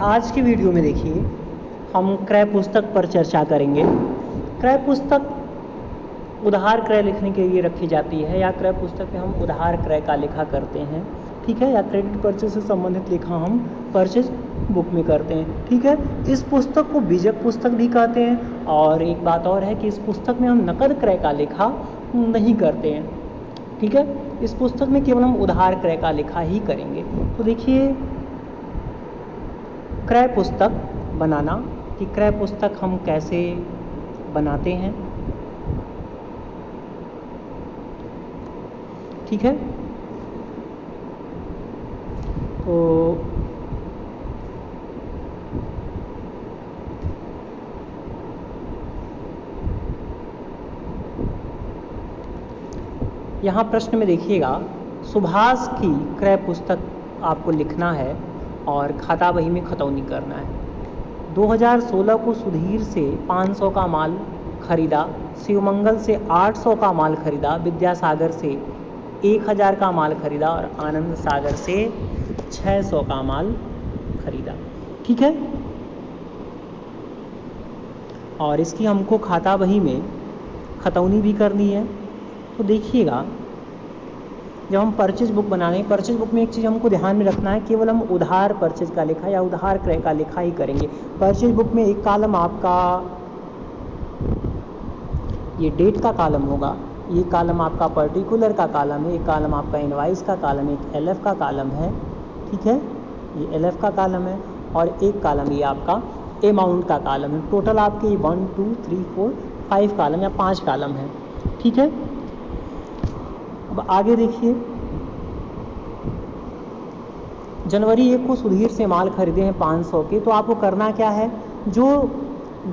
आज की वीडियो में देखिए हम क्रय पुस्तक पर चर्चा करेंगे। क्रय पुस्तक उधार क्रय लिखने के लिए रखी जाती है, या क्रय पुस्तक में हम उधार क्रय का लेखा करते हैं, ठीक है, या क्रेडिट परचेज से संबंधित लेखा हम परचेज बुक में करते हैं, ठीक है। इस पुस्तक को बीजक पुस्तक भी कहते हैं। और एक बात और है कि इस पुस्तक में हम नकद क्रय का लेखा नहीं करते हैं, ठीक है। इस पुस्तक में केवल हम उधार क्रय का लेखा ही करेंगे। तो देखिए क्रय पुस्तक बनाना कि क्रय पुस्तक हम कैसे बनाते हैं, ठीक है। तो यहाँ प्रश्न में देखिएगा, सुभाष की क्रय पुस्तक आपको लिखना है और खाता बही में खतौनी करना है। 2016 को सुधीर से 500 का माल खरीदा, शिवमंगल से 800 का माल खरीदा, विद्यासागर से 1000 का माल खरीदा और आनंद सागर से 600 का माल खरीदा, ठीक है। और इसकी हमको खाता बही में खतौनी भी करनी है। तो देखिएगा जब हम परचेज बुक बना रहे हैं, परचेज बुक में एक चीज़ हमको ध्यान में रखना है, केवल हम उधार परचेज का लेखा या उधार क्रय का लेखा ही करेंगे। परचेज बुक में एक कॉलम आपका ये डेट का कॉलम होगा, ये कॉलम आपका पर्टिकुलर का कॉलम है, एक कॉलम आपका इनवाइस का कॉलम है, एक एलएफ का कॉलम है, ठीक है, ये एलएफ का कॉलम है, और एक कॉलम ये आपका अमाउंट का कॉलम है। टोटल आपके 1 2 3 4 5 कॉलम या 5 कॉलम है, ठीक है। अब आगे देखिए, जनवरी 1 को सुधीर से माल खरीदे हैं 500 के, तो आपको करना क्या है, जो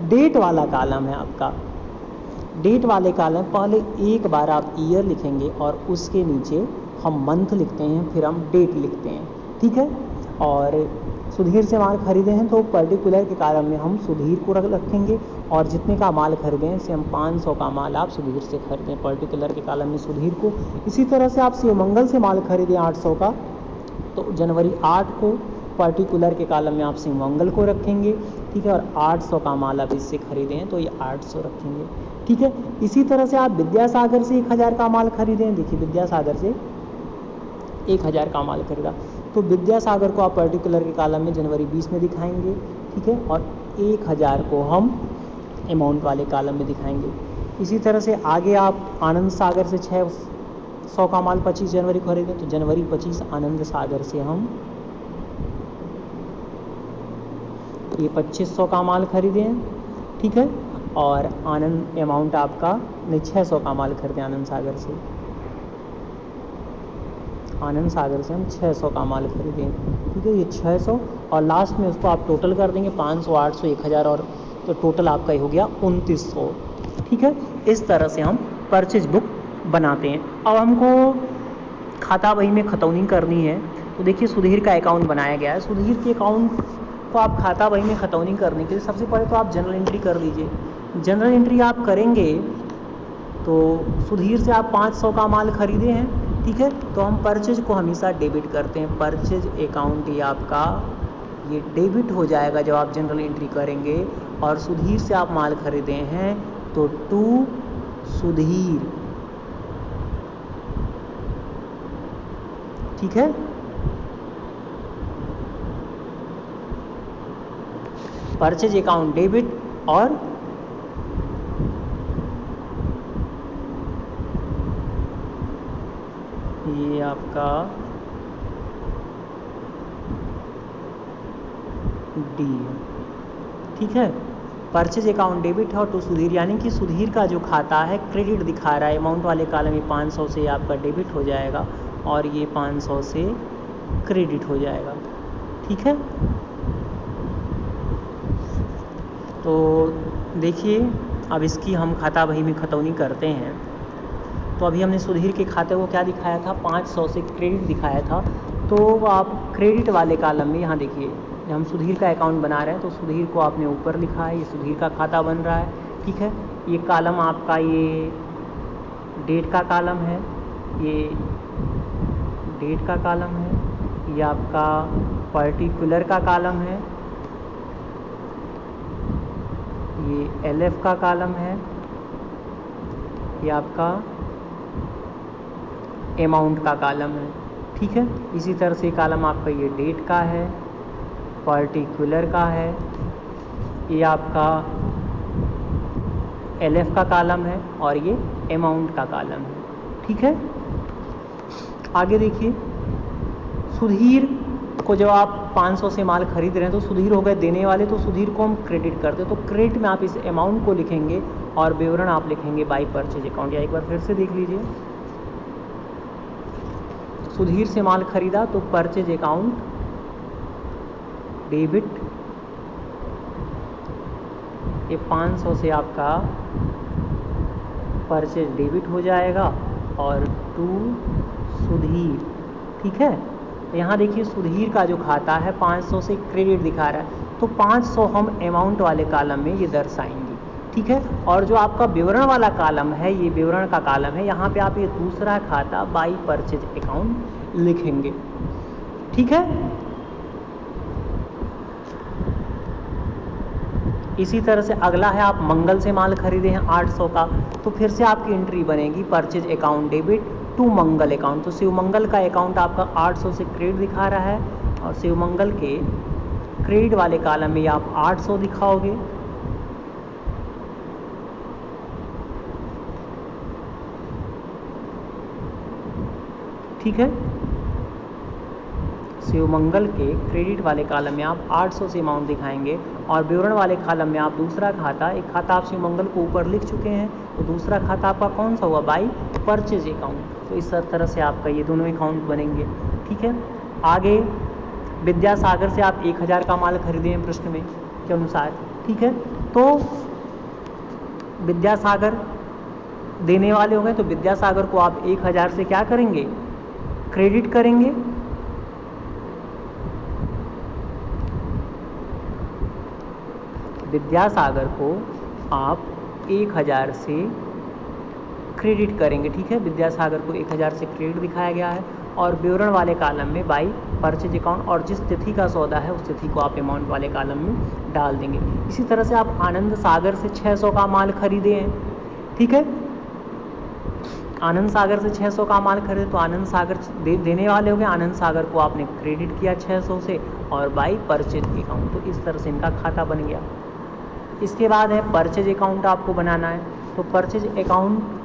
डेट वाला कॉलम है आपका, डेट वाले कॉलम पहले एक बार आप ईयर लिखेंगे और उसके नीचे हम मंथ लिखते हैं, फिर हम डेट लिखते हैं, ठीक है। और सुधीर से माल खरीदे हैं तो पर्टिकुलर के कॉलम में हम सुधीर को रखेंगे, और जितने का माल खरीदे हैं से हम 500 का माल आप सुधीर से खरीदें, पर्टिकुलर के कॉलम में सुधीर को। इसी तरह से आप शिवमंगल से माल खरीदें 800 का, तो जनवरी 8 को पर्टिकुलर के कॉलम में आप शिवमंगल को रखेंगे, ठीक है, और 800 का माल आप इससे खरीदें तो ये 800 रखेंगे, ठीक है। इसी तरह से आप विद्यासागर से 1000 का माल खरीदें, देखिए विद्यासागर से 1000 का माल खरीदा, तो विद्यासागर को आप पर्टिकुलर के कॉलम में जनवरी 20 में दिखाएंगे, ठीक है, और 1000 को हम अमाउंट वाले कॉलम में दिखाएंगे। इसी तरह से आगे आप आनंद सागर से 600 का माल 25 जनवरी को खरीदें, तो जनवरी 25 आनंद सागर से हम ये 2500 का माल खरीदें, ठीक है, और आनंद अमाउंट आपका नहीं 600 का माल खरीदें आनंद सागर से, आनंद सागर से हम 600 का माल खरीदें, ठीक है, ये 600, और लास्ट में उसको आप टोटल कर देंगे 500 800 1000, और तो टोटल आपका ये हो गया 2900, ठीक है। इस तरह से हम परचेज बुक बनाते हैं। अब हमको खाता बही में खतौनी करनी है, तो देखिए सुधीर का अकाउंट बनाया गया है। सुधीर के अकाउंट को आप खाता बही में खतौनी करने के लिए सबसे पहले तो आप जनरल एंट्री कर लीजिए। जनरल एंट्री आप करेंगे तो सुधीर से आप 500 का माल खरीदे हैं, ठीक है, तो हम परचेज को हमेशा डेबिट करते हैं। परचेज अकाउंट ये आपका ये डेबिट हो जाएगा जब आप जनरल एंट्री करेंगे। और सुधीर से आप माल खरीदे हैं तो टू सुधीर, ठीक है। परचेज अकाउंट डेबिट, और ये आपका डी है, ठीक है। परचेज अकाउंट डेबिट है और टू सुधीर, यानी कि सुधीर का जो खाता है क्रेडिट दिखा रहा है, अमाउंट वाले कॉलम में 500 से आपका डेबिट हो जाएगा और ये 500 से क्रेडिट हो जाएगा, ठीक है। तो देखिए अब इसकी हम खाता बही में खतौनी करते हैं। तो अभी हमने सुधीर के खाते को क्या दिखाया था, 500 से क्रेडिट दिखाया था, तो आप क्रेडिट वाले कॉलम में यहाँ देखिए हम सुधीर का अकाउंट बना रहे हैं, तो सुधीर को आपने ऊपर लिखा है, ये सुधीर का खाता बन रहा है, ठीक है। ये कॉलम आपका ये डेट का कॉलम है, ये डेट का कॉलम है, ये आपका पर्टिकुलर का कॉलम है, ये LF का कॉलम है, ये आपका अमाउंट का कॉलम है, ठीक है। इसी तरह से कॉलम आपका ये डेट का है, पर्टिकुलर का है, ये आपका LF का कॉलम है और ये अमाउंट का कॉलम है, ठीक है। आगे देखिए, सुधीर को जब आप 500 से माल खरीद रहे हैं तो सुधीर हो गए देने वाले, तो सुधीर को हम क्रेडिट करते हैं, तो क्रेडिट में आप इस अमाउंट को लिखेंगे और विवरण आप लिखेंगे बाय परचेज अकाउंट। या एक बार फिर से देख लीजिए, सुधीर से माल खरीदा तो परचेज अकाउंट डेबिट, ये 500 से आपका परचेज डेबिट हो जाएगा और टू सुधीर, ठीक है। यहाँ देखिए सुधीर का जो खाता है 500 से क्रेडिट दिखा रहा है, तो 500 हम अमाउंट वाले कॉलम में ये दर्शाएंगे, ठीक है। और जो आपका विवरण वाला कॉलम है, ये विवरण का कॉलम है, यहाँ पे आप ये दूसरा खाता बाय परचेज अकाउंट लिखेंगे, ठीक है। इसी तरह से अगला है, आप मंगल से माल खरीदे हैं 800 का, तो फिर से आपकी एंट्री बनेगी purchase account debit to Mangal account. तो शिवमंगल का अकाउंट आपका 800 से क्रेडिट दिखा रहा है और शिवमंगल के क्रेडिट वाले कॉलम में आप 800 दिखाओगे, ठीक है। शिवमंगल के क्रेडिट वाले कॉलम में आप 800 से अमाउंट दिखाएंगे और विवरण वाले कॉलम में आप दूसरा खाता, एक खाता आप शिवमंगल को ऊपर लिख चुके हैं, तो दूसरा खाता आपका कौन सा हुआ, बाय परचेज अकाउंट। तो इस तरह से आपका ये दोनों अकाउंट बनेंगे, ठीक है। आगे विद्यासागर से आप 1000 का माल खरीदे हैं प्रश्न में के अनुसार, ठीक है। तो विद्यासागर देने वाले हो गए, तो विद्यासागर को आप 1000 से क्या करेंगे, क्रेडिट करेंगे, विद्यासागर को आप 1000 से क्रेडिट करेंगे, ठीक है। विद्यासागर को 1000 से क्रेडिट दिखाया गया है और विवरण वाले कॉलम में बाय परचेज अकाउंट, और जिस तिथि का सौदा है उस तिथि को आप अमाउंट वाले कॉलम में डाल देंगे। इसी तरह से आप आनंद सागर से 600 का माल खरीदे हैं, ठीक है। आनंद सागर से 600 का माल खरीदे, तो आनंद सागर देने वाले हो गए, आनंद सागर को आपने क्रेडिट किया 600 से और बाय परचेज अकाउंट, तो इस तरह से इनका खाता बन गया। इसके बाद है परचेज अकाउंट आपको बनाना है, तो परचेज अकाउंट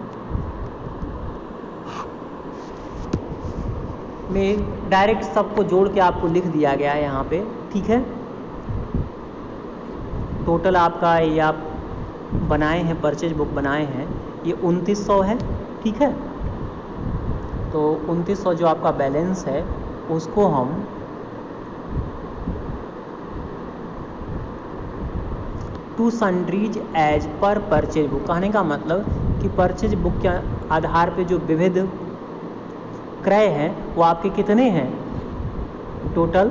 में डायरेक्ट सबको जोड़ के आपको लिख दिया गया है यहाँ पे, ठीक है। टोटल आपका ये आप बनाए हैं, परचेज बुक बनाए हैं, ये 2900 है, ठीक है। तो 2900 जो आपका बैलेंस है उसको हम to sundries as per purchase book, कहने का मतलब कि परचेज बुक के आधार पे जो विविध क्रय हैं वो आपके कितने हैं, टोटल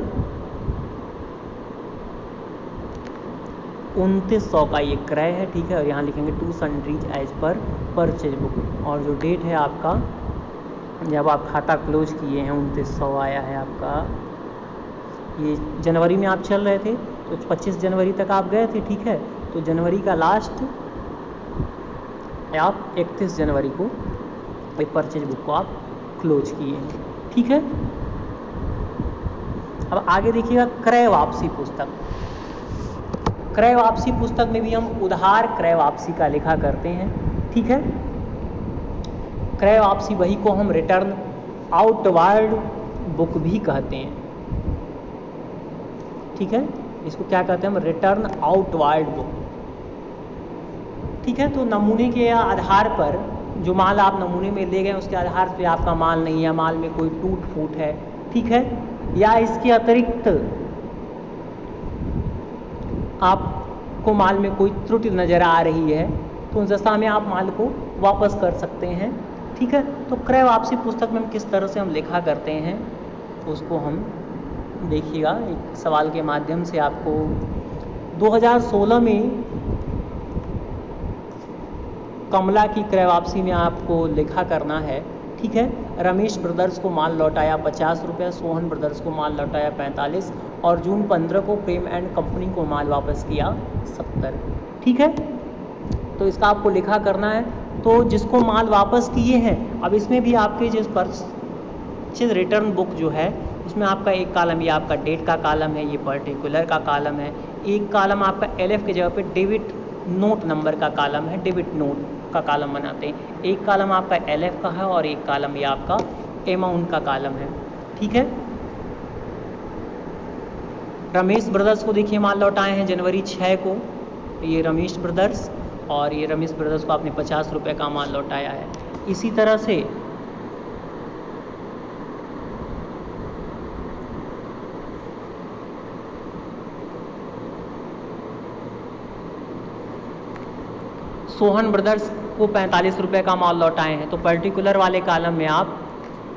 2900 का ये क्रय है, ठीक है। और यहाँ लिखेंगे to sundries as per purchase book, और जो डेट है आपका जब आप खाता क्लोज किए हैं 2900 आया है आपका, ये जनवरी में आप चल रहे थे तो 25 जनवरी तक आप गए थे, ठीक है। तो जनवरी का लास्ट आप 31 जनवरी को एक परचेज बुक को आप क्लोज किए हैं, ठीक है। अब आगे देखिएगा क्रय वापसी पुस्तक। क्रय वापसी पुस्तक में भी हम उधार क्रय वापसी का लिखा करते हैं, ठीक है। क्रय वापसी वही को हम रिटर्न आउटवार्ड बुक भी कहते हैं, ठीक है। इसको क्या कहते हैं हम, रिटर्न आउटवार्ड बुक, ठीक है। तो नमूने के आधार पर जो माल आप नमूने में ले गए उसके आधार पे आपका माल नहीं है, माल में कोई टूट फूट है, ठीक है, या इसके अतिरिक्त आपको माल में कोई त्रुटि नज़र आ रही है, तो उस दशा में आप माल को वापस कर सकते हैं, ठीक है। तो क्रय वापसी पुस्तक में हम किस तरह से हम लिखा करते हैं उसको हम देखिएगा एक सवाल के माध्यम से। आपको 2016 में कमला की क्रय वापसी में आपको लिखा करना है, ठीक है। रमेश ब्रदर्स को माल लौटाया 50 रुपये, सोहन ब्रदर्स को माल लौटाया 45 और जून 15 को प्रेम एंड कंपनी को माल वापस किया 70। ठीक है, तो इसका आपको लिखा करना है। तो जिसको माल वापस किए हैं, अब इसमें भी आपके जिस परचेज रिटर्न बुक जो है उसमें आपका एक कॉलम ये आपका डेट का कॉलम है, ये पर्टिकुलर का कॉलम है, एक कॉलम आपका LF की जगह पे डेबिट नोट नंबर का कॉलम है, डेबिट नोट का कॉलम बनाते हैं। एक कॉलम आपका LF का है और एक कॉलम ये आपका अमाउंट का कॉलम है। ठीक है, रमेश ब्रदर्स को देखिए माल लौटाए हैं जनवरी 6 को, ये रमेश ब्रदर्स, और ये रमेश ब्रदर्स को आपने 50 रुपये का माल लौटाया है। इसी तरह से सोहन ब्रदर्स को 45 रुपये का माल लौटाए हैं, तो पर्टिकुलर वाले कॉलम में आप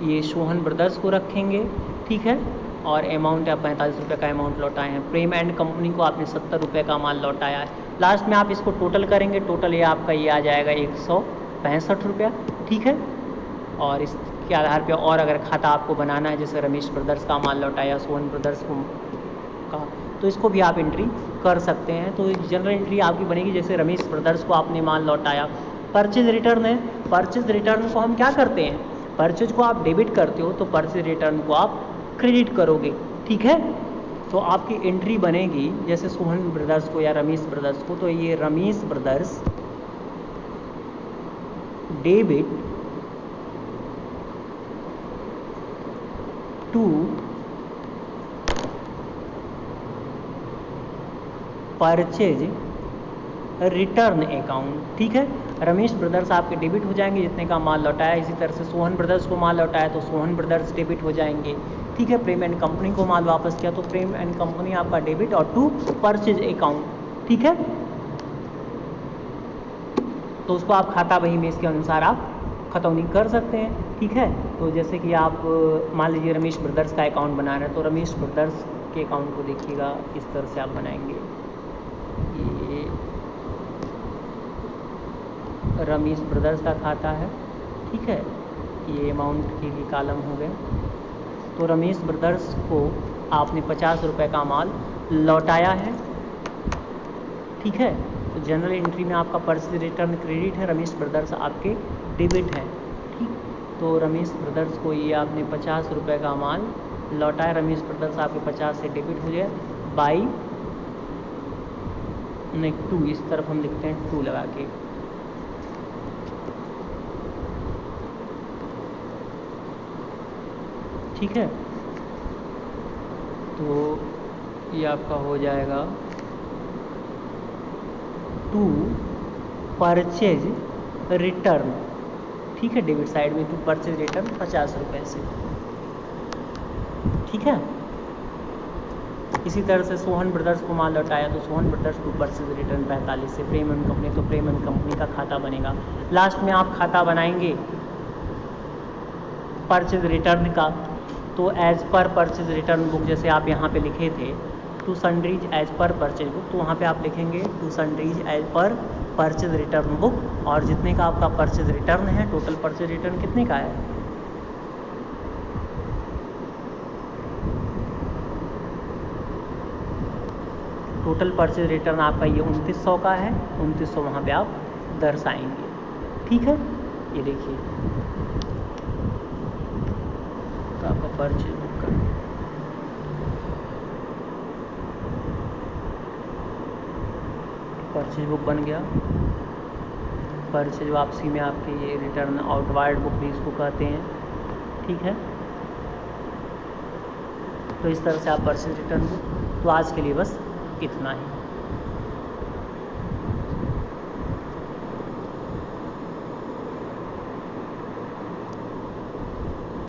ये सोहन ब्रदर्स को रखेंगे। ठीक है, और अमाउंट आप 45 रुपये का अमाउंट लौटाए हैं। प्रेम एंड कंपनी को आपने 70 रुपये का माल लौटाया है। लास्ट में आप इसको टोटल करेंगे, टोटल ये आपका ये आ जाएगा 165 रुपया। ठीक है, और इसके आधार पे और अगर खाता आपको बनाना है, जैसे रमेश ब्रदर्स का माल लौटाया, सोहन ब्रदर्स को का, तो इसको भी आप एंट्री कर सकते हैं। तो जनरल एंट्री आपकी बनेगी, जैसे रमेश ब्रदर्स को आपने माल लौटाया। परचेज रिटर्न है, परचेज रिटर्न को हम क्या करते हैं, परचेज को आप डेबिट करते हो तो परचेज रिटर्न को आप क्रेडिट करोगे। ठीक है, तो आपकी एंट्री बनेगी जैसे सोहन ब्रदर्स को या रमेश ब्रदर्स को, तो ये Ramesh brothers debit to purchase return account. ठीक है, रमेश ब्रदर्स आपके डेबिट हो जाएंगे जितने का माल लौटाया। इसी तरह से सोहन ब्रदर्स को माल लौटाया तो सोहन ब्रदर्स डेबिट हो जाएंगे। ठीक है, प्रेम एंड कंपनी को माल वापस किया तो प्रेम एंड कंपनी आपका डेबिट और टू परचेज अकाउंट। ठीक है, तो उसको आप खाता बही में इसके अनुसार आप खतौनी कर सकते हैं। ठीक है, तो जैसे कि आप मान लीजिए रमेश ब्रदर्स का अकाउंट बना रहे हैं, तो रमेश ब्रदर्स के अकाउंट को देखिएगा इस तरह से आप बनाएंगे। ये रमेश ब्रदर्स का खाता है। ठीक है, ये अमाउंट के लिए कॉलम हो गए। तो रमेश ब्रदर्स को आपने 50 रुपये का माल लौटाया है। ठीक है, तो जनरल एंट्री में आपका परचेज रिटर्न क्रेडिट है, रमेश ब्रदर्स आपके डेबिट है। ठीक, तो रमेश ब्रदर्स को ये आपने 50 रुपये का माल लौटाया, रमेश ब्रदर्स आपके 50 से डेबिट हो जाए बाई नहीं 2, इस तरफ हम लिखते हैं 2 लगा के। ठीक है, तो ये आपका हो जाएगा टू परचेज रिटर्न। ठीक है, डेबिट साइड में टू परचेज रिटर्न 50 रुपये से। ठीक है, इसी तरह से सोहन ब्रदर्स को माल लौटाया तो Sohan brothers to purchase return 45 से। प्रेम एंड कंपनी तो प्रेम एंड कंपनी का खाता बनेगा। लास्ट में आप खाता बनाएंगे परचेज रिटर्न का, तो as per purchase return book जैसे आप यहाँ पे लिखे थे to sundries as per purchase book, तो वहाँ पे आप लिखेंगे to sundries as per purchase return book, और जितने का आपका परचेज रिटर्न है, टोटल परचेज रिटर्न कितने का है, टोटल परचेज रिटर्न आपका ये 2900 का है, 2900 वहाँ पे आप दर्शाएंगे। ठीक है, ये देखिए तो आपका परचेज बुक का परचेज बुक बन गया। परचेज वापसी में आपके ये रिटर्न आउटवार्ड बुक भी इसको कहते हैं। ठीक है, तो इस तरह से आप परचेज रिटर्न बुक। तो आज के लिए बस इतना ही।